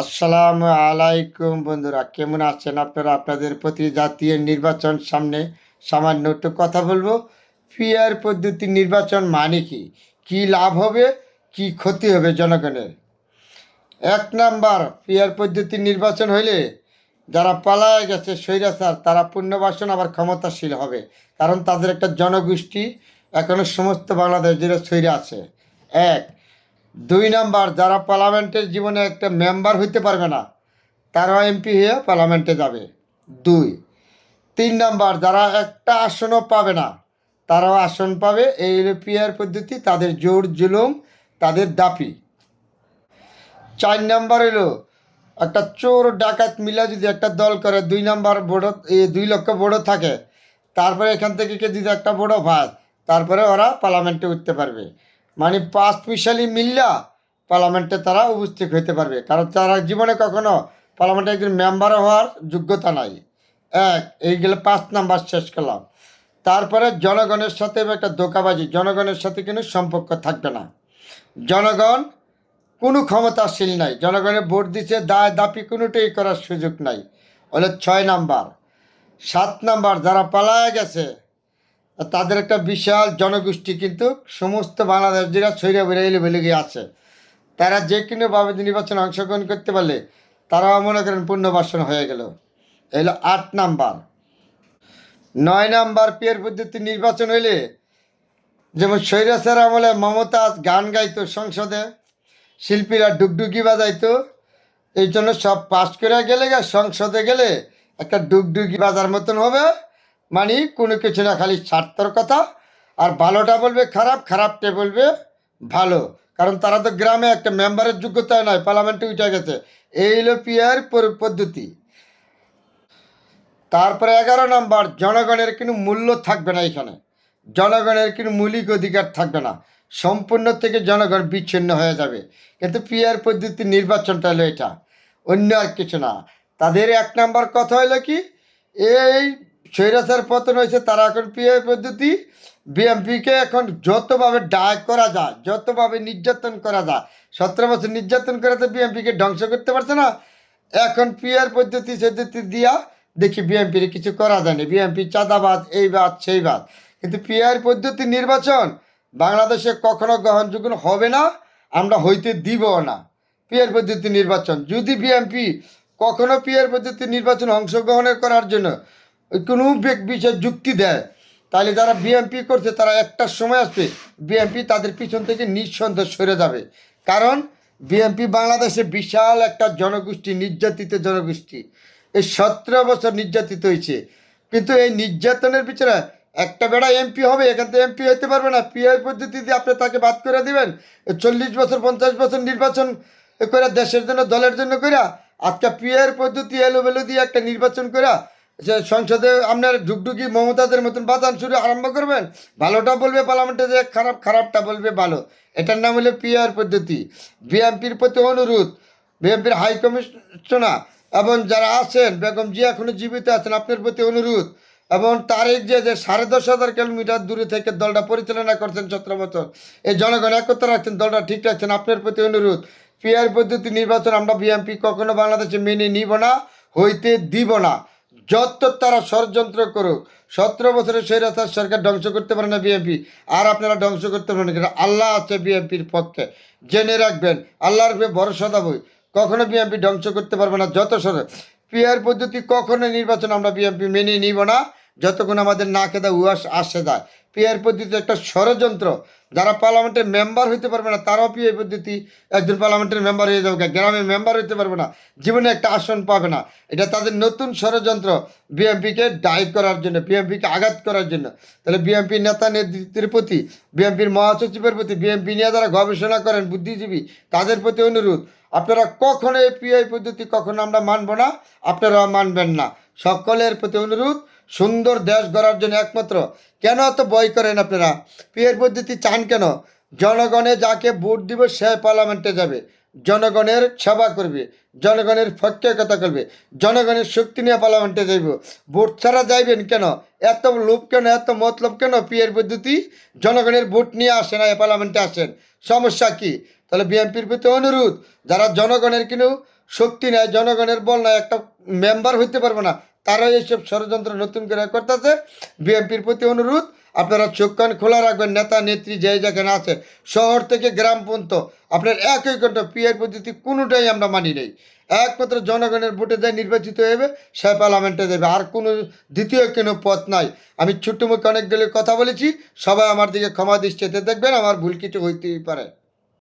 আসসালামু আলাইকুম বন্ধুরা, কেমন আছেন আপনারা? আপনাদের প্রতি জাতীয় নির্বাচন সামনে, সামান্য একটু কথা বলবো। পিআর পদ্ধতি নির্বাচন মানে কি, কি লাভ হবে, কি ক্ষতি হবে জনগণের? এক নাম্বার, পিআর পদ্ধতি নির্বাচন হইলে যারা পালায় গেছে স্বৈরাচার তারা পুনর্বাসন আবার ক্ষমতাশীল হবে, কারণ তাদের একটা জনগোষ্ঠী এখনো সমস্ত বাংলাদেশ জুড়ে ছড়িয়ে আছে। এক। দুই নাম্বার, যারা পার্লামেন্টের জীবনে একটা মেম্বার হইতে পারবে না তারাও এমপি হয়ে পার্লামেন্টে যাবে। দুই। তিন নাম্বার, যারা একটা আসনও পাবে না তারাও আসন পাবে। এই হলো পিআর পদ্ধতি, তাদের জোর জুলুম, তাদের দাপি। চার নাম্বার হলো, একটা চোর ডাকাত মিলা যদি একটা দল করে, 2 নাম্বার বড়, 2 লক্ষ বড় থাকে, তারপরে এখান থেকে কে যদি একটা বড় ভাই, তারপরে ওরা পার্লামেন্টে উঠতে পারবে। মানে 5 মিশালি মিল্লা পার্লামেন্টে তারা উপস্থিত হইতে পারবে, কারণ তারা জীবনে কখনো পার্লামেন্টে একজন মেম্বার হওয়ার যোগ্যতা নাই। এক, এইগুলো 5 নাম্বার শেষ করলাম। তারপরে জনগণের সাথে একটা ধোঁকাবাজি, জনগণের সাথে কিন্তু সম্পর্ক থাকবে না। জনগণ কোনো ক্ষমতাশীল নাই, জনগণের ভোট দিচ্ছে, দায় দাপি কোনোটাই করার সুযোগ নাই। হলে 6 নাম্বার। 7 নাম্বার, যারা পালায় গেছে তাদের একটা বিশাল জনগোষ্ঠী কিন্তু সমস্ত বাংলাদেশ জেলা ছড়িয়ে বেড়ে এলে গিয়ে আছে। তারা যে কোনোভাবে নির্বাচনে অংশগ্রহণ করতে পারলে তারাও মনে করেন পুনর্বাসন হয়ে গেল। এলো 8 নাম্বার। 9 নাম্বার, পিয়ার পদ্ধতি নির্বাচন হইলে যেমন স্বৈরাচার আমলে মমতাজ গান গাইতো সংসদে, শিল্পীরা ডুগডুগি বাজাইতো, এই জন্য সব পাস করে গেলে সংসদে গেলে একটা ডুগডুগি বাজার মতন হবে। মানে কোনো কিছু না, খালি স্বার্থর কথা। আর ভালোটা বলবে খারাপ, খারাপটা বলবে ভালো, কারণ তারা তো গ্রামে একটা মেম্বারের যোগ্যতায় নয়, পার্লামেন্টে উঠে গেছে। এই হলো পিআর পদ্ধতি। তারপরে 11 নাম্বার, জনগণের কোনো মূল্য থাকবে না এখানে, জনগণের কোনো মৌলিক অধিকার থাকবে না, সম্পূর্ণ থেকে জনগণ বিচ্ছিন্ন হয়ে যাবে। কিন্তু পিআর পদ্ধতি নির্বাচনটা হলো এটা, অন্য আর কিছু না। তাদের 1 নাম্বার কথা হলো কি, এই স্বৈরাচার পতন হয়েছে, তারা এখন পিআর পদ্ধতি বিএমপিকে এখন যতভাবে ডাক করা যায়, যতভাবে নির্যাতন করা যায়, 17 বছর নির্যাতন করে তো বিএমপিকে ধ্বংস করতে পারছে না। এখন পিআর পদ্ধতি দিয়া দেখি বিএনপির কিছু করা যায়নি, বিএনপি চাঁদাবাদ, এই বাদ সেই বাদ। কিন্তু পিআর পদ্ধতি নির্বাচন বাংলাদেশে কখনো গ্রহণযোগ্য হবে না, আমরা হইতে দিব না। পিআর পদ্ধতি নির্বাচন যদি বিএনপি কখনো পিআর পদ্ধতি নির্বাচন অংশগ্রহণের করার জন্য কোনো বিষয় যুক্তি দেয়, তাহলে যারা বিএনপি করছে তারা একটা সময় আসবে বিএনপি তাদের পিছন থেকে নিঃসন্দেহ সরে যাবে। কারণ বিএনপি বাংলাদেশে বিশাল একটা জনগোষ্ঠী, নির্যাতিত জনগোষ্ঠী, এই 17 বছর নির্যাতিত হয়েছে। কিন্তু এই নির্যাতনের পিছনে একটা বেড়া এমপি হবে, এখান থেকে এমপি হতে পারবে না। পিআর পদ্ধতিতে আপনি তাকে বাদ করে দিবেন, 40 বছর 50 বছর নির্বাচন করে দেশের জন্য দলের জন্য কইরা আজকে পিআর পদ্ধতি এলোমেলো দিয়ে একটা নির্বাচন করা, যে সংসদে আপনার ঢুকঢুকি মমতাজের মতন বাজান শুরু আরম্ভ করবেন। ভালোটা বলবে পার্লামেন্টে যে খারাপ, খারাপটা বলবে ভালো। এটার নাম হলো পিআর পদ্ধতি। বিএনপির প্রতি অনুরোধ, বিএনপির হাই কমিশনার এবং যারা আছেন, বেগম জিয়া এখনো জীবিত আছেন, আপনার প্রতি অনুরোধ, এবং তারেক যে 10,500 কিলোমিটার দূরে থেকে দলটা পরিচালনা করছেন 17 বছর, এই জনগণ একত্র রাখছেন, দলটা ঠিক রাখছেন, আপনার প্রতি অনুরোধ, পিআর পদ্ধতি নির্বাচন আমরা বিএনপি কখনো বাংলাদেশে মেনে নিব না, হইতে দিব না। যত তারা ষড়যন্ত্র করুক, 17 বছরের স্বৈরাচার সরকার ধ্বংস করতে পারে না বিএনপি, আর আপনারা ধ্বংস করতে পারেন না। আল্লাহ আছে বিএনপির পক্ষে, জেনে রাখবেন, আল্লাহর ভরসা দেবই, কখনো বিএনপি ধ্বংস করতে পারবে না। যত পিআর পদ্ধতি কখনো নির্বাচন আমরা বিএনপি মেনে নিব না, যতক্ষণ আমাদের না খেদা উয়াস আসে যায়। পিআর পদ্ধতি একটা ষড়যন্ত্র। যারা পার্লামেন্টের মেম্বার হইতে পারবে না তারাও পিআর পদ্ধতি একজন পার্লামেন্টের মেম্বার হয়ে যাবে, গ্রামের মেম্বার হইতে পারবে না, জীবনে একটা আসন পাবে না। এটা তাদের নতুন ষড়যন্ত্র, বিএনপিকে ডাইভ করার জন্য, বিএনপিকে আঘাত করার জন্য। তাহলে বিএনপি নেতা নেতৃত্বের প্রতি, বিএনপির মহাসচিবের প্রতি, বিএনপি নিয়ে যারা গবেষণা করেন বুদ্ধিজীবী, তাদের প্রতি অনুরোধ, আপনারা কখনো এই পিআই পদ্ধতি কখনো আমরা মানব না, আপনারাও মানবেন না। সকলের প্রতি অনুরোধ, সুন্দর দেশ গড়ার জন্য একমাত্র, কেন এত ভয় করেন আপনারা? পিআই পদ্ধতি চান কেন? জনগণে যাকে ভোট দিব সে পার্লামেন্টে যাবে, জনগণের সেবা করবে, জনগণের পক্ষে কথা করবে, জনগণের শক্তি নিয়ে পার্লামেন্টে যাইব। ভোট ছাড়া যাইবেন কেন? এত লোভ কেন, এত মতলব কেন? পিআই পদ্ধতি জনগণের ভোট নিয়ে আসেন, পার্লামেন্টে আসেন, সমস্যা কি? তাহলে বিএনপির প্রতি অনুরোধ, যারা জনগণের কিন্তু শক্তি নাই, জনগণের বল নাই, একটা মেম্বার হইতে পারবে না, তারা এইসব ষড়যন্ত্র নতুন করে করতেছে। বিএনপির প্রতি অনুরোধ, আপনারা চোখ কান খোলা রাখবেন। নেতা নেত্রী যে যেখানে আছে, শহর থেকে গ্রাম পর্যন্ত, আপনার একই ঘন্টা পিআর পদ্ধতি কোনোটাই আমরা মানি নেই। একমাত্র জনগণের ভোটে যায় নির্বাচিত হবে, সে পার্লামেন্টে দেবে, আর কোনো দ্বিতীয় কোনো পথ নাই। আমি ছোট্ট মুখে অনেকগুলো কথা বলেছি, সবাই আমার দিকে ক্ষমা দৃষ্টিতে দেখবেন, আমার ভুল কিছু হইতেই পারে।